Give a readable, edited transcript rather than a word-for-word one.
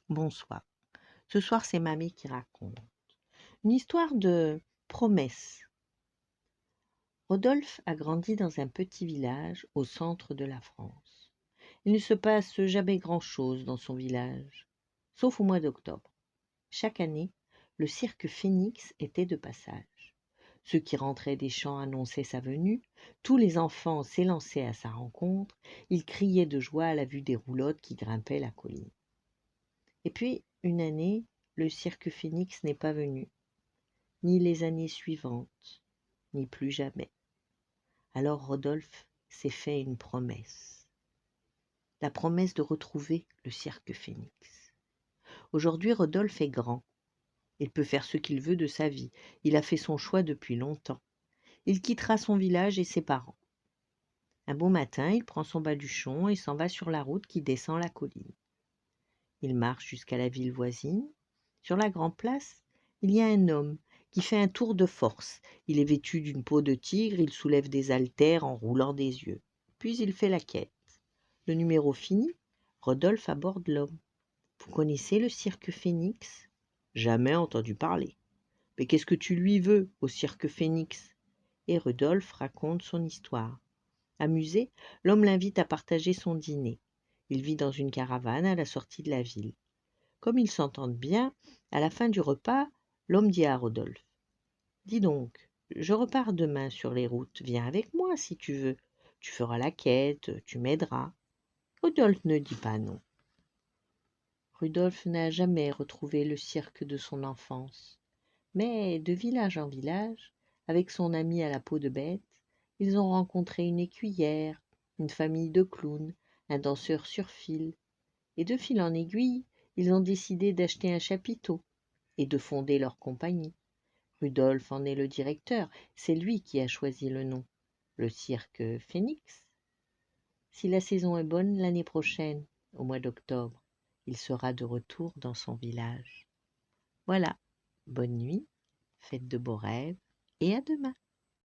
Bonsoir. Ce soir, c'est mamie qui raconte. Une histoire de promesse. Rodolphe a grandi dans un petit village au centre de la France. Il ne se passe jamais grand-chose dans son village, sauf au mois d'octobre. Chaque année, le cirque Phénix était de passage. Ceux qui rentraient des champs annonçaient sa venue, tous les enfants s'élançaient à sa rencontre, ils criaient de joie à la vue des roulottes qui grimpaient la colline. Et puis, une année, le cirque Phénix n'est pas venu, ni les années suivantes, ni plus jamais. Alors Rodolphe s'est fait une promesse, la promesse de retrouver le cirque Phénix. Aujourd'hui, Rodolphe est grand. Il peut faire ce qu'il veut de sa vie. Il a fait son choix depuis longtemps. Il quittera son village et ses parents. Un beau matin, il prend son baluchon et s'en va sur la route qui descend la colline. Il marche jusqu'à la ville voisine. Sur la grande place, il y a un homme qui fait un tour de force. Il est vêtu d'une peau de tigre, il soulève des haltères en roulant des yeux. Puis il fait la quête. Le numéro fini, Rodolphe aborde l'homme. Vous connaissez le cirque Phénix? Jamais entendu parler. Mais qu'est-ce que tu lui veux au cirque Phénix? Et Rodolphe raconte son histoire. Amusé, l'homme l'invite à partager son dîner. Il vit dans une caravane à la sortie de la ville. Comme ils s'entendent bien, à la fin du repas, l'homme dit à Rodolphe: dis donc, je repars demain sur les routes, viens avec moi si tu veux. Tu feras la quête, tu m'aideras. Rodolphe ne dit pas non. Rudolphe n'a jamais retrouvé le cirque de son enfance. Mais de village en village, avec son ami à la peau de bête, ils ont rencontré une écuyère, une famille de clowns, un danseur sur fil, et de fil en aiguille, ils ont décidé d'acheter un chapiteau et de fonder leur compagnie. Rudolphe en est le directeur, c'est lui qui a choisi le nom, le cirque Phénix. Si la saison est bonne l'année prochaine, au mois d'octobre, il sera de retour dans son village. Voilà, bonne nuit, faites de beaux rêves et à demain.